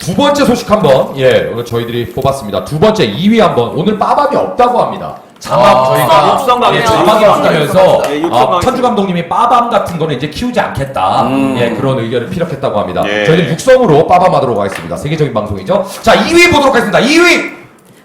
두 번째 소식 한번 저희들이 뽑았습니다. 두 번째 2위 한번 오늘 빠밤이 없다고 합니다. 자막 저희가 육성강에 자막이 바뀌면서 육성강에 천주 감독님이 빠밤 같은 거는 이제 키우지 않겠다. 그런 의견을 피력했다고 합니다. 예. 저희는 육성으로 빠밤하도록 하겠습니다. 세계적인 방송이죠. 자 2위 보도록 하겠습니다. 2위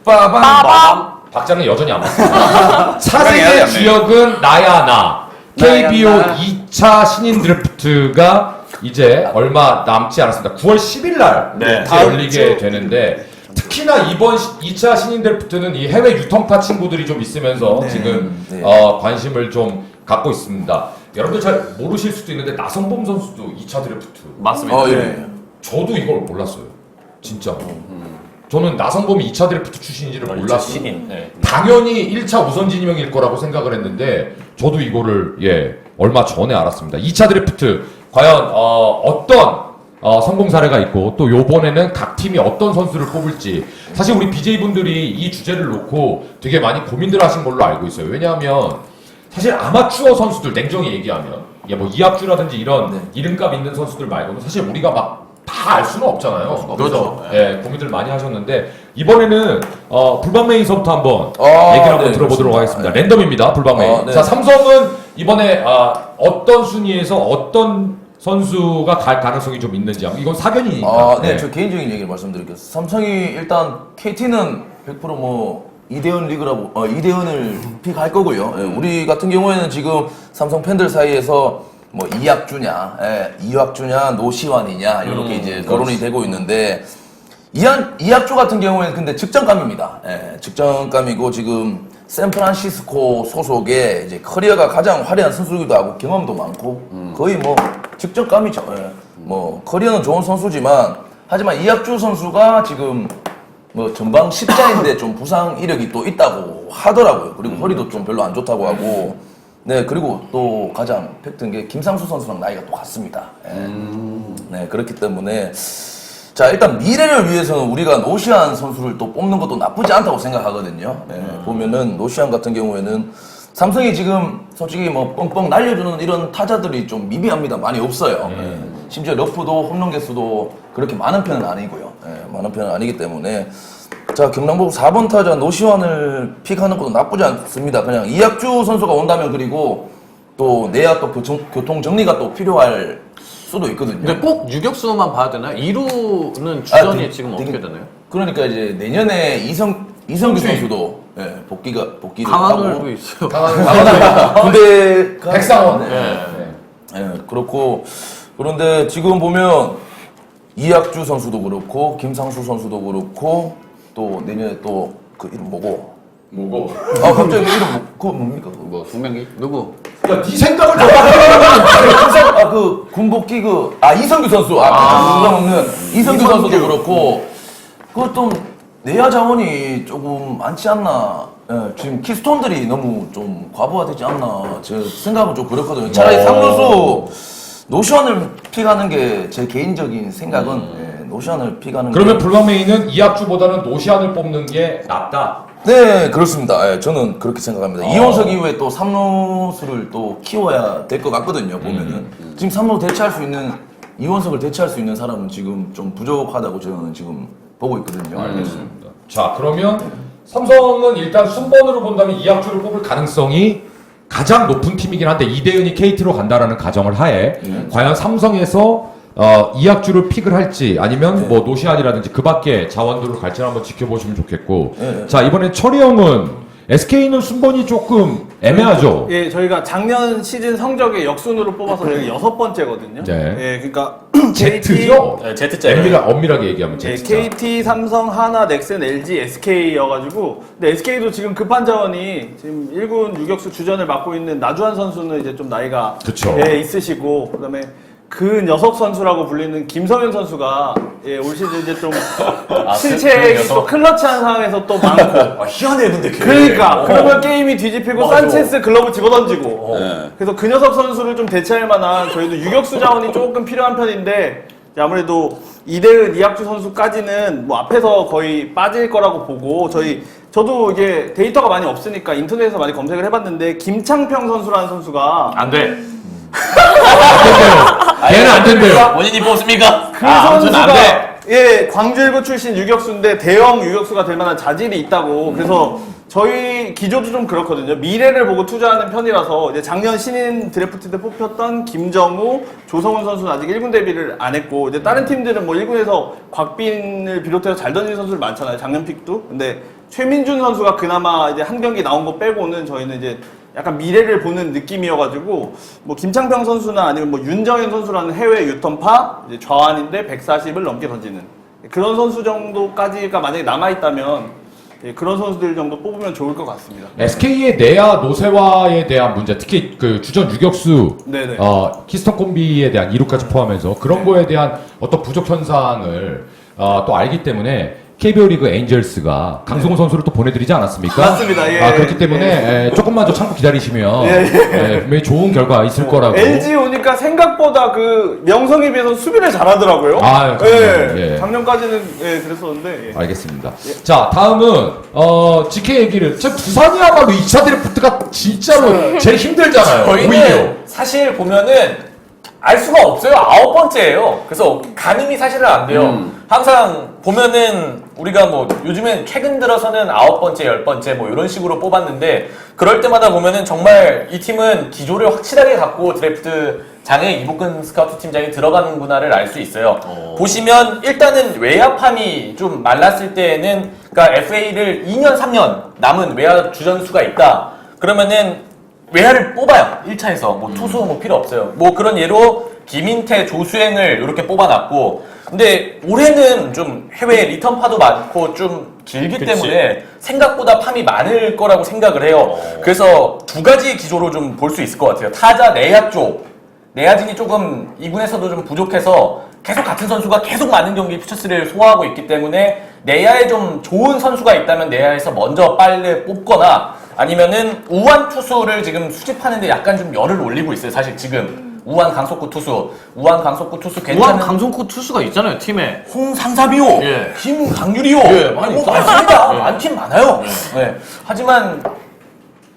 빠밤. 박자는 여전히 안 맞습니다. 차세대 주역은 나야 나. KBO 2차 신인 드래프트가 이제 얼마 남지 않았습니다. 9월 10일 날 열리게 되는데 특히나 이번 2차 신인 드래프트는 이 해외 유턴파 친구들이 좀 있으면서 지금 관심을 좀 갖고 있습니다. 여러분들 잘 모르실 수도 있는데 나성범 선수도 2차 드래프트 맞습니다. 저도 이걸 몰랐어요. 진짜. 저는 나성범이 2차 드래프트 출신인지를 몰랐어요. 당연히 1차 우선 진입형일 거라고 생각을 했는데 저도 이거를 얼마 전에 알았습니다. 2차 드래프트 과연 어떤 성공 사례가 있고 또 요번에는 각 팀이 어떤 선수를 뽑을지 사실 우리 BJ분들이 이 주제를 놓고 되게 많이 고민들 하신 걸로 알고 있어요. 왜냐하면 사실 아마추어 선수들 냉정히 얘기하면 뭐 이학주라든지 이런 이름값 있는 선수들 말고는 사실 우리가 막 다 알 수는 없잖아요. 그렇죠. 고민들 많이 하셨는데 이번에는 불방메인서부터 한번 얘기를 한번 들어보도록 하겠습니다. 랜덤입니다. 불방메인. 자 삼성은 이번에 어떤 순위에서 어떤 선수가 갈 가능성이 좀 있는지 이건 사견이니까. 저 개인적인 얘기를 말씀드릴게요. 삼성이 일단 KT는 100% 뭐 이대현 리그라고 이대현을 픽할 거고요. 우리 같은 경우에는 지금 삼성 팬들 사이에서 뭐 이학주냐 노시환이냐 이렇게 이제 거론이 되고 있는데 이학주 같은 경우에는 근데 직전감입니다. 직전감이고 지금 샌프란시스코 소속의 이제 커리어가 가장 화려한 선수이기도 하고 경험도 많고 거의 뭐 직전감이죠. 뭐 커리어는 좋은 선수지만 하지만 이학주 선수가 지금 뭐 전방 십자인데 좀 부상 이력이 또 있다고 하더라고요. 그리고 허리도 좀 별로 안 좋다고 하고. 그리고 또 가장 팩트인 게 김상수 선수랑 나이가 또 같습니다. 그렇기 때문에 자 일단 미래를 위해서는 우리가 노시안 선수를 또 뽑는 것도 나쁘지 않다고 생각하거든요. 보면은 노시안 같은 경우에는 삼성이 지금 솔직히 뭐 뻥뻥 날려주는 이런 타자들이 좀 미비합니다. 많이 없어요. 심지어 러프도 홈런 개수도 그렇게 많은 편은 아니고요. 많은 편은 아니기 때문에 자 경남고 4번 타자 노시환을 픽하는 것도 나쁘지 않습니다. 그냥 이학주 선수가 온다면 그리고 또 내야 또 교통 정리가 또 필요할 수도 있거든요. 근데 꼭 유격수만 봐야 되나요? 2루는 주전이 지금 어떻게 되나요? 그러니까 이제 내년에 이성규 선수도 복귀를 강한울도 하고 있어요. 군대 백상원. 그렇고 그런데 지금 보면 이학주 선수도 그렇고 김상수 선수도 그렇고 또 내년에 또 그 이름 뭐고 갑자기 그 이름 그거 뭡니까? 뭐 두명이 누구? 야, 네 생각을 그 군복귀 이성규 선수 누가 먹는 이성규 선수도 그렇고 그것도 내야 자원이 조금 많지 않나. 지금 키스톤들이 너무 좀 과부하되지 않나 제 생각은 좀 그렇거든요. 차라리 삼루수 노시환을 픽하는 게 제 개인적인 생각은 노시환을 픽하는 그러면 불방메인은 이학주보다는 노시안을 뽑는 게 낫다. 네 그렇습니다. 저는 그렇게 생각합니다. 이원석 이후에 또 삼루수를 또 키워야 될 것 같거든요. 보면은 지금 삼루 대체할 수 있는 이원석을 대체할 수 있는 사람은 지금 좀 부족하다고 저는 지금 보고 있거든요. 알겠습니다. 자 그러면 삼성은 일단 순번으로 본다면 이학주를 뽑을 가능성이 가장 높은 팀이긴 한데 이대은이 KT로 간다라는 가정을 하에 과연 삼성에서 이학주를 픽을 할지 아니면 뭐 노시안이라든지 그 밖에 자원들로 갈지 한번 지켜보시면 좋겠고 자 이번에 철이 형은 SK는 순번이 조금 애매하죠. 저희가 작년 시즌 성적의 역순으로 뽑아서 저희가 6번째거든요. 그러니까 Z죠? Z자. 엄밀하게 얘기하면 Z. KT, 삼성, 하나, 넥센, LG, SK여가지고 근데 SK도 지금 급한 자원이 지금 1군 유격수 주전을 맡고 있는 나주환 선수는 이제 좀 나이가 있으시고 그다음에 그 녀석 선수라고 불리는 김성현 선수가 올 시즌 이제 좀 실책이 또 클러치한 상황에서 또 많고 희한해 근데 걔. 그러니까 그러면 게임이 뒤집히고 산체스 글러브 집어던지고 그래서 그 녀석 선수를 좀 대체할 만한 저희도 유격수 자원이 조금 필요한 편인데 아무래도 이대은 이학주 선수까지는 뭐 앞에서 거의 빠질 거라고 보고 저도 이게 데이터가 많이 없으니까 인터넷에서 많이 검색을 해봤는데 김창평 선수라는 선수가 안 돼. 걔는 안 된대요. 본인이 뽑습니까? 그 선수가 예, 광주일보 출신 유격수인데 대형 유격수가 될 만한 자질이 있다고. 그래서 저희 기조도 좀 그렇거든요. 미래를 보고 투자하는 편이라서 이제 작년 신인 드래프트 때 뽑혔던 김정우, 조성훈 선수는 아직 1군 데뷔를 안 했고 이제 다른 팀들은 뭐 1군에서 곽빈을 비롯해서 잘 던지는 선수들 많잖아요. 작년 픽도. 근데 최민준 선수가 그나마 이제 한 경기 나온 거 빼고는 저희는 이제 약간 미래를 보는 느낌이어가지고 뭐 김창평 선수나 아니면 뭐 윤정현 선수라는 해외 유턴파 이제 좌완인데 140을 넘게 던지는 그런 선수 정도까지가 만약에 남아있다면 예, 그런 선수들 정도 뽑으면 좋을 것 같습니다. SK의 내야 노세화에 대한 문제, 특히 그 주전 유격수, 네네. 키스턴 콤비에 대한 이루까지 포함해서 그런 거에 대한 어떤 부족 현상을 또 알기 때문에 KBO 리그 에인절스가 강성호 선수를 또 보내드리지 않았습니까? 맞습니다. 예. 그렇기 때문에 조금만 더 참고 기다리시면 분명히 좋은 결과 있을 거라고. LG 오니까 생각보다 그 명성에 비해서 수비를 잘하더라고요. 예. 작년까지는 예, 그랬었는데. 예. 알겠습니다. 자, 다음은 GK 얘기를. 참 두산이야말로 2차 드래프트가 진짜로 제일 힘들잖아요. 오히려. 저희는 사실 보면은 알 수가 없어요. 9번째예요. 그래서 가늠이 사실은 안 돼요. 항상 보면은 우리가 뭐 요즘엔 최근 들어서는 9번째, 10번째 뭐 이런 식으로 뽑았는데 그럴 때마다 보면은 정말 이 팀은 기조를 확실하게 갖고 드래프트 장에 이복근 스카우트 팀장이 들어가는구나를 알 수 있어요. 보시면 일단은 외야팜이 좀 말랐을 때에는 그러니까 FA를 2년, 3년 남은 외야 주전수가 있다. 그러면은 외야를 뽑아요. 1차에서. 뭐 투수 뭐 필요 없어요. 뭐 그런 예로 김인태, 조수행을 이렇게 뽑아놨고 근데 올해는 좀 해외 리턴파도 많고 좀 길기 때문에 생각보다 팜이 많을 거라고 생각을 해요. 그래서 두 가지 기조로 좀 볼 수 있을 것 같아요. 타자 내야 쪽. 내야진이 조금 2군에서도 좀 부족해서 계속 같은 선수가 계속 많은 경기 퓨처스를 소화하고 있기 때문에 내야에 좀 좋은 선수가 있다면 내야에서 먼저 빨리 뽑거나 아니면은 우완 투수를 지금 수집하는데 약간 좀 열을 올리고 있어요. 사실 지금 우완 강속구 투수 괜찮은 우한 강성구 투수가 있잖아요 팀에. 홍상섭이요, 예. 김강률이요, 예, 많이 뭐 있어요. 많습니다. 예. 많긴 많아요. 네. 하지만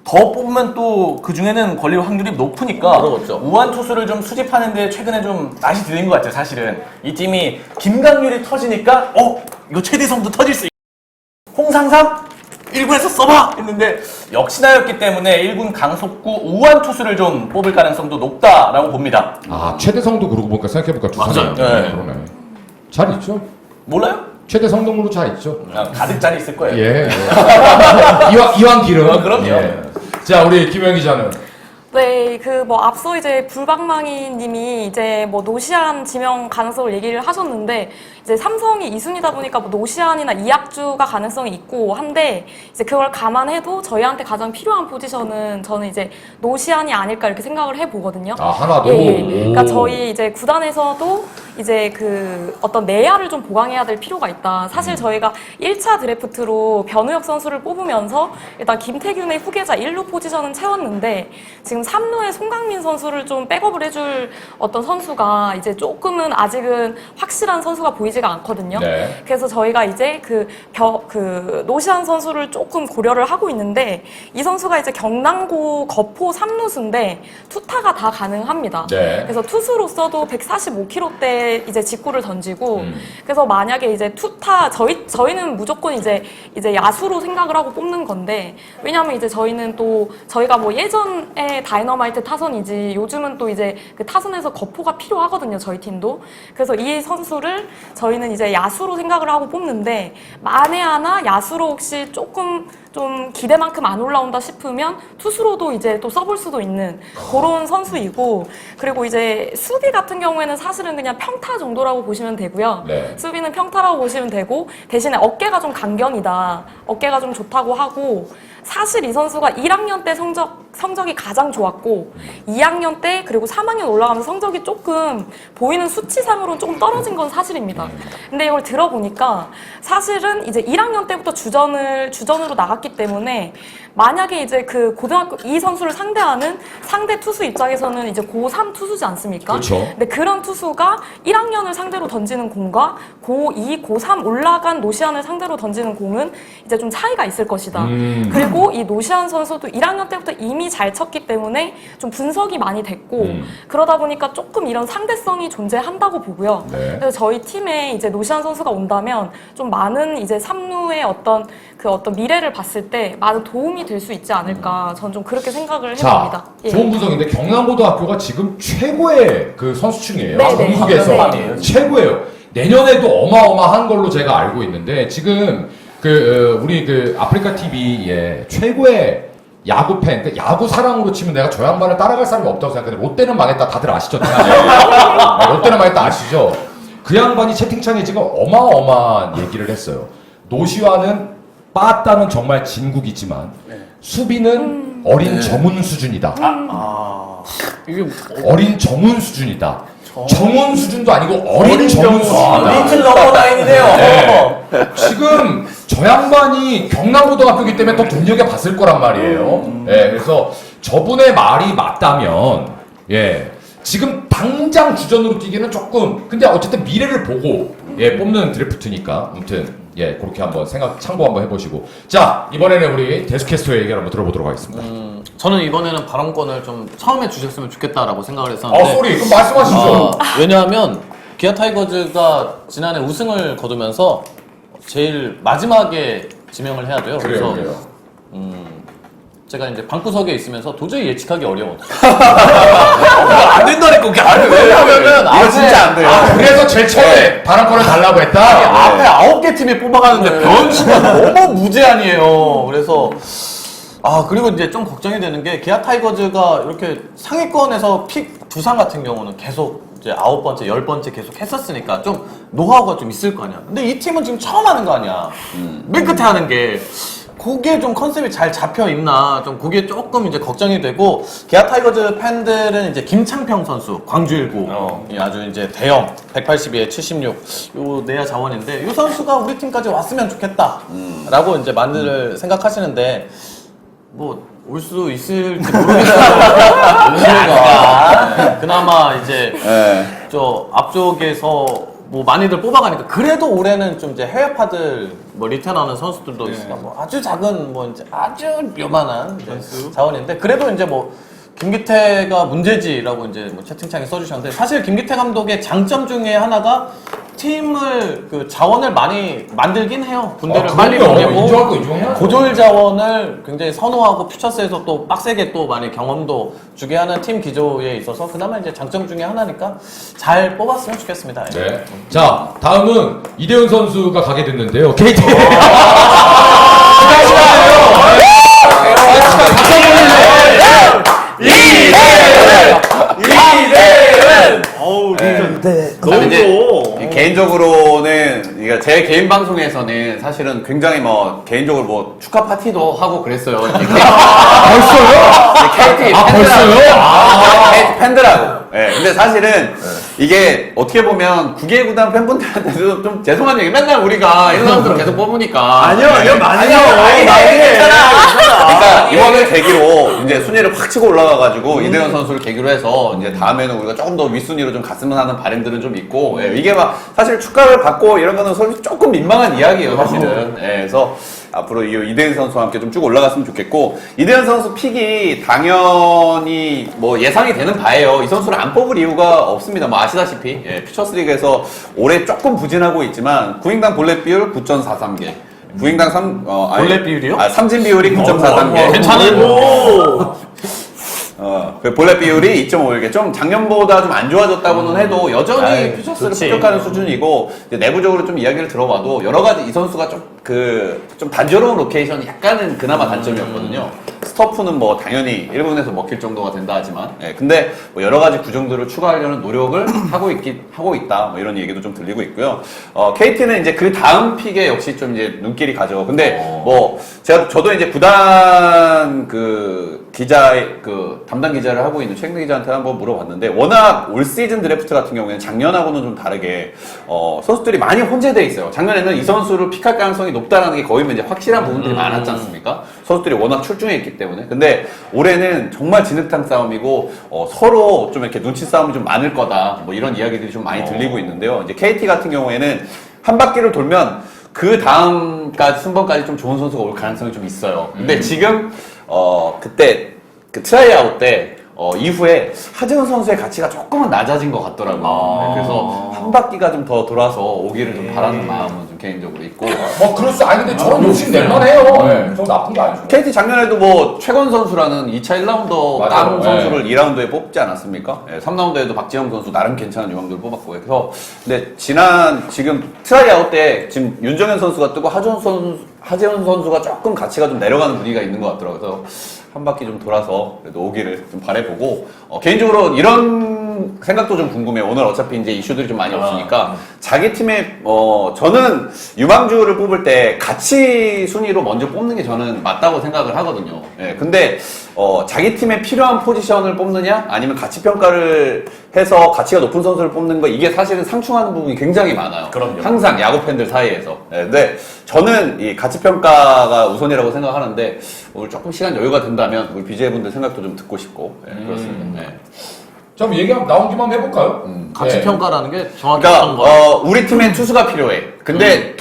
더 뽑으면 또 그 중에는 걸릴 확률이 높으니까 그렇죠. 우한 투수를 좀 수집하는데 최근에 좀 맛이 들린 것 같아요. 사실은 이 팀이 김강률이 터지니까 이거 최대성도 터질 수 있. 홍상삼 1군에서 써봐 했는데 역시나였기 때문에 1군 강속구 우한 투수를 좀 뽑을 가능성도 높다라고 봅니다. 최대성도 그러고 보니까 생각해보니까 두산이에요. 맞아요. 네. 그러네. 잘 있죠? 몰라요? 최대성 정도로 잘 있죠? 가득 자리 있을 거예요. 예. 이왕 기름. 그럼요. 예. 자, 우리 김영 기자는. 네, 그 뭐 앞서 이제 불방망이님이 이제 뭐 노시안 지명 가능성을 얘기를 하셨는데 이제 삼성이 2순위다 보니까 뭐 노시안이나 이학주가 가능성이 있고 한데 이제 그걸 감안해도 저희한테 가장 필요한 포지션은 저는 이제 노시안이 아닐까 이렇게 생각을 해보거든요. 하나도. 예. 그러니까 저희 이제 구단에서도 이제 그 어떤 내야를 좀 보강해야 될 필요가 있다. 사실 저희가 1차 드래프트로 변우혁 선수를 뽑으면서 일단 김태균의 후계자 1루 포지션은 채웠는데 지금 3루에 송강민 선수를 좀 백업을 해줄 어떤 선수가 이제 조금은 아직은 확실한 선수가 보이지가 않거든요. 네. 그래서 저희가 이제 그 노시안 선수를 조금 고려를 하고 있는데 이 선수가 이제 경남고 거포 3루수인데 투타가 다 가능합니다. 네. 그래서 투수로서도 145km대 이제 직구를 던지고 그래서 만약에 이제 투타 저희는 무조건 이제 야수로 생각을 하고 뽑는 건데 왜냐하면 이제 저희는 또 저희가 뭐 예전에 다이너마이트 타선이지 요즘은 또 이제 그 타선에서 거포가 필요하거든요. 저희 팀도. 그래서 이 선수를 저희는 이제 야수로 생각을 하고 뽑는데 만에 하나 야수로 혹시 조금 좀 기대만큼 안 올라온다 싶으면 투수로도 이제 또 써볼 수도 있는 그런 선수이고 그리고 이제 수비 같은 경우에는 사실은 그냥 평타 정도라고 보시면 되고요. 네. 수비는 평타라고 보시면 되고 대신에 어깨가 좀 강견이다. 어깨가 좀 좋다고 하고 사실 이 선수가 1학년 때 성적이 가장 좋았고 2학년 때 그리고 3학년 올라가면서 성적이 조금 보이는 수치상으로는 조금 떨어진 건 사실입니다. 근데 이걸 들어보니까 사실은 이제 1학년 때부터 주전으로 나갔기 때문에 만약에 이제 그 고등학교 이 선수를 상대하는 상대 투수 입장에서는 이제 고3 투수지 않습니까? 그렇죠. 근데 그런 투수가 1학년을 상대로 던지는 공과 고2, 고3 올라간 노시안을 상대로 던지는 공은 이제 좀 차이가 있을 것이다. 그리고 이 노시안 선수도 1학년 때부터 이미 잘 쳤기 때문에 좀 분석이 많이 됐고 그러다 보니까 조금 이런 상대성이 존재한다고 보고요. 네. 그래서 저희 팀에 이제 노시안 선수가 온다면 좀 많은 이제 3루의 어떤 미래를 봤을 때 많은 도움이 될 수 있지 않을까. 전 좀 그렇게 생각을 해봅니다. 자, 좋은 분석인데 경남고등학교가 지금 최고의 그 선수층이에요. 네네. 전국에서 네. 최고예요. 내년에도 어마어마한 걸로 제가 알고 있는데 지금 우리 아프리카 TV의 최고의 야구 팬, 그러니까 야구 사랑으로 치면 내가 저 양반을 따라갈 사람이 없다고 생각하는데 롯데는 망했다 다들 아시죠? 롯데는 망했다 아시죠? 그 양반이 채팅창에 지금 어마어마한 얘기를 했어요. 노시환은 빠따는 정말 진국이지만 수비는 어린 정훈 수준이다. 이게 어린 정훈 수준이다. 정훈 수준도 아니고 어린 정훈 수준이다. 리틀 넘버 나인이네요. 네. 지금 저 양반이 경남고등학교이기 때문에 더 눈여겨봤을 거란 말이에요. 예, 그래서 저분의 말이 맞다면, 예, 지금 당장 주전으로 뛰기는 조금, 근데 어쨌든 미래를 보고, 예, 뽑는 드래프트니까, 아무튼, 예, 그렇게 한번 참고 한번 해보시고. 자, 이번에는 우리 데스캐스터의 얘기를 한번 들어보도록 하겠습니다. 저는 이번에는 발언권을 좀 처음에 주셨으면 좋겠다라고 생각을 했었는데 쏘리, 그럼 말씀하시죠. 왜냐하면 기아 타이거즈가 지난해 우승을 거두면서 제일 마지막에 지명을 해야 돼요. 그래요, 그래서 그래요. 제가 이제 방구석에 있으면서 도저히 예측하기 어려워요. 안 된다니까 그게 안 돼. 왜냐면은 이거 진짜 안 돼요. 그래서 제일 처음에 발언권을 달라고 했다? 앞에 9개 팀이 뽑아가는데 변수가 너무 무제한이에요. 그래서 그리고 이제 좀 걱정이 되는 게 기아 타이거즈가 이렇게 상위권에서 픽 두산 같은 경우는 계속 이제 9번째, 10번째 계속 했었으니까 좀 노하우가 좀 있을 거 아니야. 근데 이 팀은 지금 처음 하는 거 아니야. 맨 끝에 하는 게. 그게 좀 컨셉이 잘 잡혀 있나 좀 그게 조금 이제 걱정이 되고 기아 타이거즈 팬들은 이제 김창평 선수 광주 19 아주 이제 대형 182에 76 요 내야 자원인데 이 선수가 우리 팀까지 왔으면 좋겠다라고 이제 많이들 생각하시는데 뭐 올 수도 있을지 모르겠어요. 문제가 그나마 이제 저 앞쪽에서 뭐 많이들 뽑아가니까 그래도 올해는 좀 이제 해외파들 뭐 리턴하는 선수들도 있으니까 뭐 아주 작은 뭐 이제 아주 요만한 자원인데 그래도 이제 뭐 김기태가 문제지라고 이제 뭐 채팅창에 써주셨는데 사실 김기태 감독의 장점 중에 하나가 팀을 그 자원을 많이 만들긴 해요. 군대를 빨리 보내고 인정할 거 인정해야 고졸 자원을 굉장히 선호하고 퓨처스에서 또 빡세게 또 많이 경험도 주게 하는 팀 기조에 있어서 그나마 이제 장점 중에 하나니까 잘 뽑았으면 좋겠습니다. 네. 자, 다음은 이대훈 선수가 가게 됐는데요. KT. 어우, 진짜 그다음에 이제 너무 개인적으로는 그러니까 제 개인 방송에서는 사실은 굉장히 뭐 개인적으로 뭐 축하 파티도 하고 그랬어요. 벌써요? KT 팬들하고. KT 팬들하고. 예. 근데 사실은 이게 어떻게 보면 9개 구단 팬분들한테도 좀 죄송한 얘기. 맨날 우리가 이런 사람들 계속 뽑으니까. 아니요, 많이 괜찮아. 그러니까 이번을 계기로 이제 순위를 확 치고 올라가가지고 이대현 선수를 계기로 해서 이제 다음에는 우리가 조금 더 윗순위로 좀 갔으면 하는 바람들은 좀 있고 예, 이게 막 사실 축가를 받고 이런 거는 솔직히 조금 민망한 이야기예요 사실은. 예, 그래서 앞으로 이 이대현 선수와 함께 좀 쭉 올라갔으면 좋겠고 이대현 선수 픽이 당연히 뭐 예상이 되는 바예요. 이 선수를 안 뽑을 이유가 없습니다. 뭐 아시다시피 예, 퓨처스리그에서 올해 조금 부진하고 있지만 구인당 볼넷 비율 9.43개. 구인당 볼넷 비율이요? 삼진 비율이 9.43개. 괜찮은 그 볼넷 비율이 2.51개. 좀 작년보다 좀 안 좋아졌다고는 해도 여전히 퓨처스를 부족하는 수준이고 이제 내부적으로 좀 이야기를 들어봐도 여러 가지 이 선수가 좀 단조로운 로케이션이 약간은 그나마 단점이었거든요. 스토프는 뭐 당연히 1군에서 먹힐 정도가 된다 하지만 근데 뭐 여러 가지 구정들을 추가하려는 노력을 하고 있다 뭐 이런 얘기도 좀 들리고 있고요. KT는 이제 그 다음 픽에 역시 좀 이제 눈길이 가죠. 근데 뭐 저도 이제 구단 그 담당 기자를 하고 있는 최근대 기자한테 한번 물어봤는데 워낙 올 시즌 드래프트 같은 경우에는 작년하고는 좀 다르게 선수들이 많이 혼재돼 있어요. 작년에는 이 선수를 픽할 가능성이 높다라는 게 거의 이제 확실한 부분들이 많았지 않습니까? 선수들이 워낙 출중해 있기 때문에. 근데 올해는 정말 진흙탕 싸움이고 서로 좀 이렇게 눈치 싸움이 좀 많을 거다. 뭐 이런 이야기들이 좀 많이 들리고 있는데요. 이제 KT 같은 경우에는 한 바퀴를 돌면 그 다음까지 순번까지 좀 좋은 선수가 올 가능성이 좀 있어요. 근데 지금 그때 그 트라이아웃 때 이후에 하재훈 선수의 가치가 조금은 낮아진 것 같더라고요. 네, 그래서 한 바퀴가 좀 더 돌아서 오기를 좀 바라는 마음은 좀 개인적으로 있고. 뭐 그럴 수 아니 근데 저런 욕심 낼만해요. 네. 저 나쁜 거 아니죠. KT 작년에도 뭐 최건 선수라는 2차 1라운더 맞아요. 다른 선수를 2라운드에 뽑지 않았습니까? 3라운드에도 박지영 선수 나름 괜찮은 유망주를 뽑았고. 그래서 근데 지금 트라이아웃 때 지금 윤정현 선수가 뜨고 하재훈 선수가 조금 가치가 좀 내려가는 분위기가 있는 것 같더라고요. 그래서 한 바퀴 좀 돌아서 그래도 오기를 좀 바라보고 개인적으로 이런 생각도 좀 궁금해요. 오늘 어차피 이제 이슈들이 좀 많이 없으니까 자기 팀에 저는 유망주를 뽑을 때 가치 순위로 먼저 뽑는 게 저는 맞다고 생각을 하거든요. 예, 근데 자기 팀에 필요한 포지션을 뽑느냐 아니면 가치 평가를 해서 가치가 높은 선수를 뽑는 거 이게 사실은 상충하는 부분이 굉장히 많아요. 그럼요. 항상 야구 팬들 사이에서. 예, 근데 저는 이 가치 평가가 우선이라고 생각하는데 오늘 조금 시간 여유가 된다면 우리 BJ분들 생각도 좀 듣고 싶고 그렇습니다. 예. 좀 얘기 나온 김에 해볼까요? 가치 네. 평가라는 게 정확히 어떤 그러니까 거예요? 우리 팀엔 투수가 필요해. 근데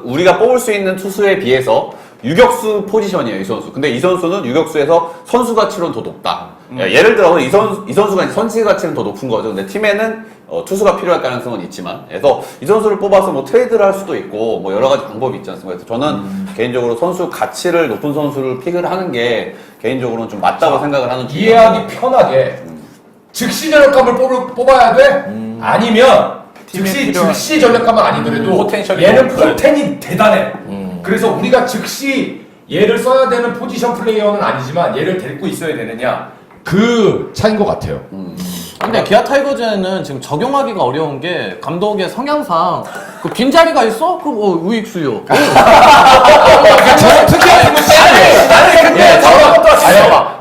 우리가 뽑을 수 있는 투수에 비해서 유격수 포지션이에요, 이 선수. 근데 이 선수는 유격수에서 선수 가치로는 더 높다. 예를 들어 이 선수가 선수 가치는 더 높은 거죠. 근데 팀에는 투수가 필요할 가능성은 있지만, 그래서 이 선수를 뽑아서 뭐 트레이드를 할 수도 있고 뭐 여러 가지 방법이 있지 않습니까? 그래서 저는 개인적으로 선수 가치를 높은 선수를 픽을 하는 게 개인적으로는 좀 맞다고 생각을 하는 중이에요. 이해하기 편하게 즉시 전력감을 뽑아야 돼? 아니면 즉시 전력감은 아니더라도 포텐셜이 얘는 높아야 포텐이 대단해. 그래서 우리가 즉시 얘를 써야 되는 포지션 플레이어는 아니지만 얘를 데리고 있어야 되느냐 그 차이인 것 같아요. 근데 기아 타이거즈는 지금 적용하기가 어려운 게 감독의 성향상 그 빈자리가 있어? 그 뭐 우익 수요. 저는 특이한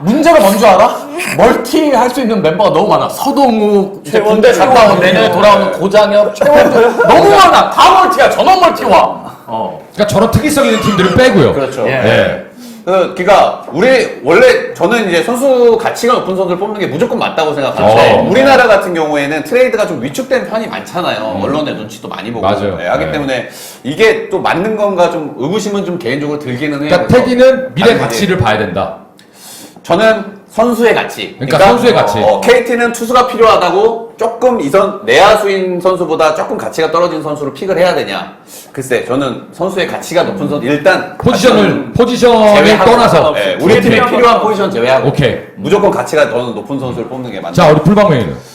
문제가 뭔지 알아? 멀티 할 수 있는 멤버가 너무 많아. 서동욱, 이제 군대 갔다 온 내년에 돌아오는 고장엽, 최원준 너무 많아. 다 멀티야. 전원 멀티 와. 그러니까 저런 특이성 있는 팀들은 빼고요. 그렇죠. 예. 그러니까 원래 저는 이제 선수 가치가 높은 선수를 뽑는 게 무조건 맞다고 생각하는데 우리나라 같은 경우에는 트레이드가 좀 위축된 편이 많잖아요. 언론의 눈치도 많이 보고 맞아요. 하기 네. 때문에 이게 또 맞는 건가 좀 의구심은 좀 개인적으로 들기는 해요. 그러니까 그래서 태기는 미래 아니, 가치를 봐야 된다. 저는 선수의 가치. 그러니까 선수의 가치. KT는 투수가 필요하다고 조금 내야수인 선수보다 조금 가치가 떨어진 선수를 픽을 해야 되냐. 글쎄, 저는 선수의 가치가 높은 선수, 일단. 포지션을 제외하고, 떠나서. 예, 우리 팀에 필요한 포지션 제외하고. 오케이. 무조건 가치가 더 높은 선수를 뽑는 게 맞다. 자, 우리 풀방맹이는.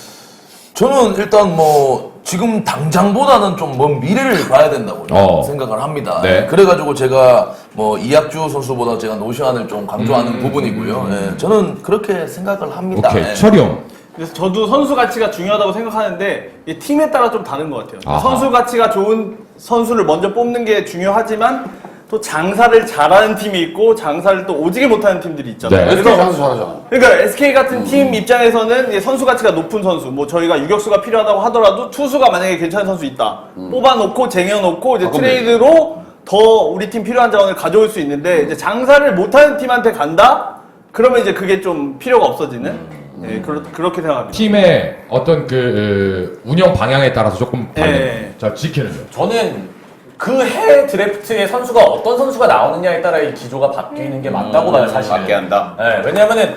저는 일단 뭐 지금 당장보다는 좀 먼 미래를 봐야 된다고 생각을 합니다. 네. 그래가지고 제가 뭐 이학주 선수보다 제가 노시안을 좀 강조하는 부분이고요. 예, 저는 그렇게 생각을 합니다. 오케이. 예. 철이 형. 그래서 저도 선수 가치가 중요하다고 생각하는데 이 팀에 따라 좀 다른 것 같아요. 아하. 선수 가치가 좋은 선수를 먼저 뽑는 게 중요하지만 또 장사를 잘하는 팀이 있고 장사를 또 오지게 못하는 팀들이 있잖아요. 네. 그래서 선수 잘하잖아. 그러니까 SK 같은 팀 입장에서는 이제 선수 가치가 높은 선수, 뭐 저희가 유격수가 필요하다고 하더라도 투수가 만약에 괜찮은 선수 있다, 뽑아놓고 쟁여놓고 이제 트레이드로 더 우리 팀 필요한 자원을 가져올 수 있는데 이제 장사를 못하는 팀한테 간다? 그러면 이제 그게 좀 필요가 없어지는. 네, 그렇게 생각합니다. 팀의 어떤 운영 방향에 따라서 조금 다른. 네. 자, 지키는요. 저는 그 해 드래프트에 선수가 어떤 선수가 나오느냐에 따라 이 기조가 바뀌는 게 맞다고 봐요, 사실. 맞게 한다. 네, 왜냐면은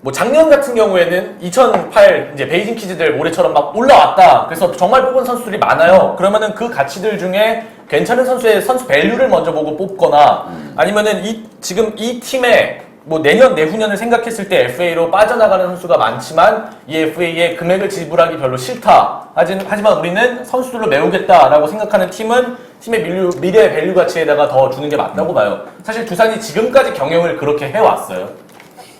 뭐 작년 같은 경우에는 2008 이제 베이징 키즈들 올해처럼 막 올라왔다. 그래서 정말 뽑은 선수들이 많아요. 그러면은 그 가치들 중에 괜찮은 선수의 선수 밸류를 먼저 보고 뽑거나 아니면은 지금 이 팀에 뭐 내년 내후년을 생각했을 때 FA로 빠져나가는 선수가 많지만 이 FA에 금액을 지불하기 별로 싫다. 하지만 우리는 선수들로 메우겠다라고 생각하는 팀은 팀의 미래 밸류 가치에다가 더 주는 게 맞다고 봐요. 사실 두산이 지금까지 경영을 그렇게 해왔어요.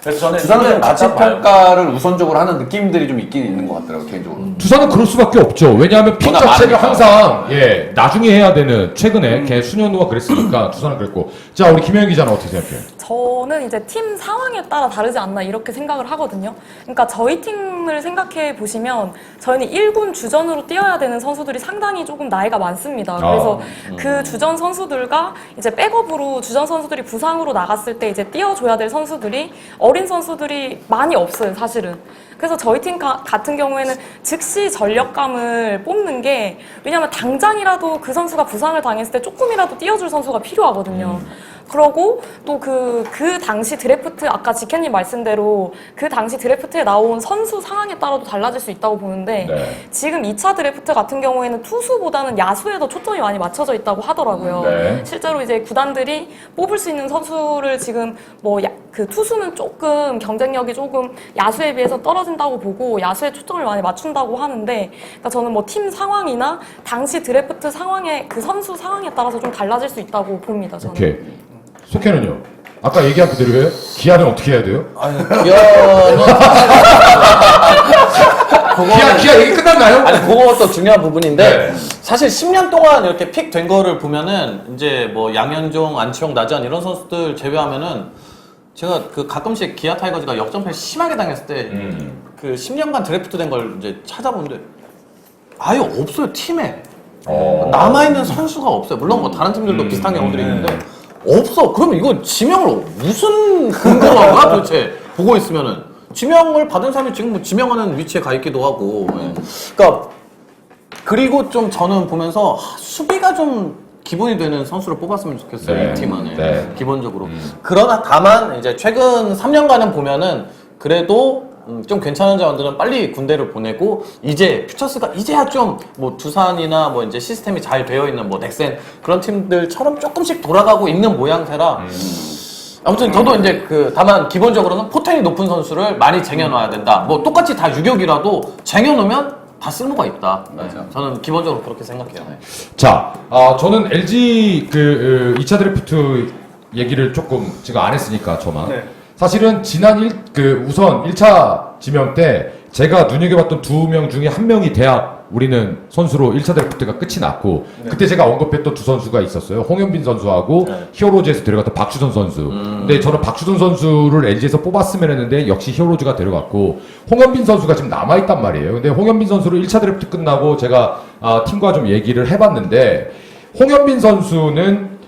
그래서 저는 두산은 좀 가치 맞다고 봐요. 평가를 우선적으로 하는 느낌들이 좀 있긴 있는 것 같더라고요, 개인적으로. 두산은 그럴 수밖에 없죠. 왜냐하면 픽 워낙 자체가 많으니까. 항상 나중에 해야 되는 최근에 걔 수년도가 그랬으니까 두산은 그랬고. 자, 우리 김현 기자는 어떻게 생각해요? 저는 이제 팀 상황에 따라 다르지 않나 이렇게 생각을 하거든요. 그러니까 저희 팀을 생각해 보시면 저희는 1군 주전으로 뛰어야 되는 선수들이 상당히 조금 나이가 많습니다. 그래서 그 주전 선수들과 이제 백업으로 주전 선수들이 부상으로 나갔을 때 이제 뛰어줘야 될 선수들이 어린 선수들이 많이 없어요, 사실은. 그래서 저희 팀 같은 경우에는 즉시 전력감을 뽑는 게 왜냐면 당장이라도 그 선수가 부상을 당했을 때 조금이라도 뛰어줄 선수가 필요하거든요. 그러고 또 그 당시 드래프트 아까 지켄님 말씀대로 그 당시 드래프트에 나온 선수 상황에 따라도 달라질 수 있다고 보는데 네. 지금 2차 드래프트 같은 경우에는 투수보다는 야수에 더 초점이 많이 맞춰져 있다고 하더라고요. 네. 실제로 이제 구단들이 뽑을 수 있는 선수를 지금 뭐 그 투수는 조금 경쟁력이 조금 야수에 비해서 떨어진다고 보고 야수에 초점을 많이 맞춘다고 하는데 그러니까 저는 뭐 팀 상황이나 당시 드래프트 상황에 그 선수 상황에 따라서 좀 달라질 수 있다고 봅니다. 저는. 오케이. 속해는요? 아까 얘기한 그대로 해요? 기아는 어떻게 해야 돼요? 아니, 기아는 기아 얘기 끝났나요? 아니 그것도 중요한 부분인데 네. 사실 10년 동안 이렇게 픽 된 거를 보면은 이제 뭐 양현종, 안치홍, 나지안 이런 선수들 제외하면은 제가 그 가끔씩 기아 타이거즈가 역전패 심하게 당했을 때 그 10년간 드래프트 된 걸 이제 찾아보는데 아예 없어요, 팀에. 남아있는 선수가 없어요. 물론 뭐 다른 팀들도 비슷한 경우들이 있는데 없어. 그러면 이건 지명을 무슨 근거로 한 거야 도대체? 보고 있으면은 지명을 받은 사람이 지금 뭐 지명하는 위치에 가 있기도 하고. 그러니까 그리고 좀 저는 보면서 수비가 좀 기본이 되는 선수를 뽑았으면 좋겠어요. 네. 이 팀 안에 네. 기본적으로. 그러나 다만 이제 최근 3년간은 보면은 그래도 좀 괜찮은 자원들은 빨리 군대를 보내고 이제 퓨처스가 이제야 좀 뭐 두산이나 뭐 이제 시스템이 잘 되어 있는 뭐 넥센 그런 팀들처럼 조금씩 돌아가고 있는 모양새라 아무튼 저도 이제 그 다만 기본적으로는 포텐이 높은 선수를 많이 쟁여놔야 된다. 뭐 똑같이 다 유격이라도 쟁여놓으면 다 쓸모가 있다. 맞아. 저는 기본적으로 그렇게 생각해요. 자, 저는 LG 2차 드래프트 얘기를 조금 지금 안 했으니까 저만. 네. 사실은 지난 우선 1차 지명 때 제가 눈여겨봤던 2명 중에 1명이 대학 우리는 선수로 1차 드래프트가 끝이 났고 그때 제가 언급했던 두 선수가 있었어요. 홍현빈 선수하고 히어로즈에서 데려갔던 박주선 선수. 근데 저는 박주선 선수를 LG에서 뽑았으면 했는데 역시 히어로즈가 데려갔고 홍현빈 선수가 지금 남아있단 말이에요. 근데 홍현빈 선수를 1차 드래프트 끝나고 제가 팀과 좀 얘기를 해봤는데 홍현빈 선수는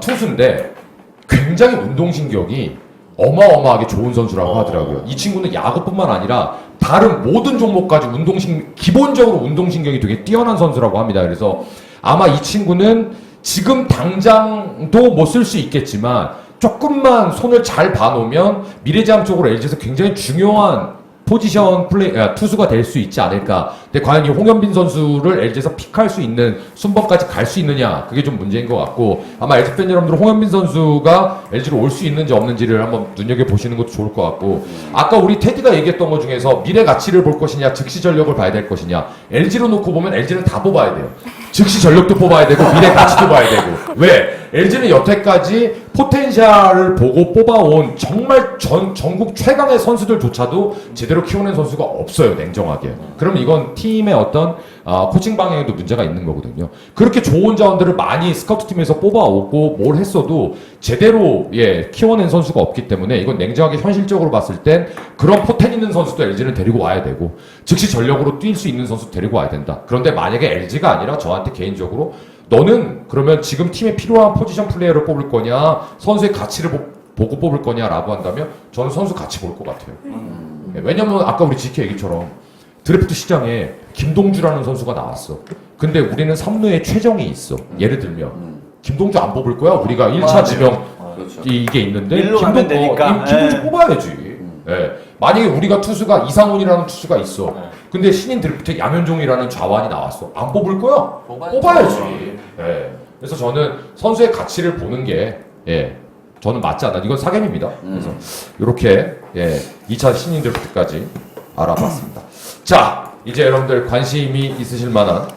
투수인데 굉장히 운동신경이 어마어마하게 좋은 선수라고 하더라고요. 이 친구는 야구뿐만 아니라 다른 모든 종목까지 기본적으로 운동신경이 되게 뛰어난 선수라고 합니다. 그래서 아마 이 친구는 지금 당장도 못 쓸 수 있겠지만 조금만 손을 잘 봐놓으면 미래지향 쪽으로 LG에서 굉장히 중요한 포지션 투수가 될 수 있지 않을까. 근데 과연 이 홍현빈 선수를 LG에서 픽할 수 있는 순번까지 갈 수 있느냐, 그게 좀 문제인 것 같고 아마 LG 팬 여러분들 홍현빈 선수가 LG로 올 수 있는지 없는지를 한번 눈여겨보시는 것도 좋을 것 같고 아까 우리 테디가 얘기했던 것 중에서 미래 가치를 볼 것이냐 즉시 전력을 봐야 될 것이냐 LG로 놓고 보면 LG는 다 뽑아야 돼요. 즉시 전력도 뽑아야 되고 미래 가치도 봐야 되고 왜? LG는 여태까지 포텐셜을 보고 뽑아온 정말 전국 최강의 선수들조차도 제대로 키워낸 선수가 없어요, 냉정하게. 그럼 이건 팀의 어떤 코칭 방향에도 문제가 있는 거거든요. 그렇게 좋은 자원들을 많이 스카우트 팀에서 뽑아오고 뭘 했어도 제대로 키워낸 선수가 없기 때문에 이건 냉정하게 현실적으로 봤을 땐 그런 포텐 있는 선수도 LG는 데리고 와야 되고 즉시 전력으로 뛸 수 있는 선수 데리고 와야 된다. 그런데 만약에 LG가 아니라 저한테 개인적으로 너는 그러면 지금 팀에 필요한 포지션 플레이어를 뽑을 거냐 선수의 가치를 보고 뽑을 거냐라고 한다면 저는 선수 가치 볼 것 같아요. 왜냐면 아까 우리 지키 얘기처럼 드래프트 시장에 김동주라는 선수가 나왔어. 근데 우리는 3루에 최정이 있어. 예를 들면 김동주 안 뽑을 거야? 우리가 1차 지명 이게 있는데 일로 가면 되니까. 김동주 뽑아야지. 만약에 우리가 투수가 이상훈이라는 투수가 있어. 근데 신인 드래프트에 양현종이라는 좌완이 나왔어. 안 뽑을 거야? 뽑아야지. 그래서 저는 선수의 가치를 보는 게 저는 맞지 않나. 이건 사견입니다. 그래서 이렇게 2차 신인 드래프트까지 알아봤습니다. 자, 이제 여러분들 관심이 있으실 만한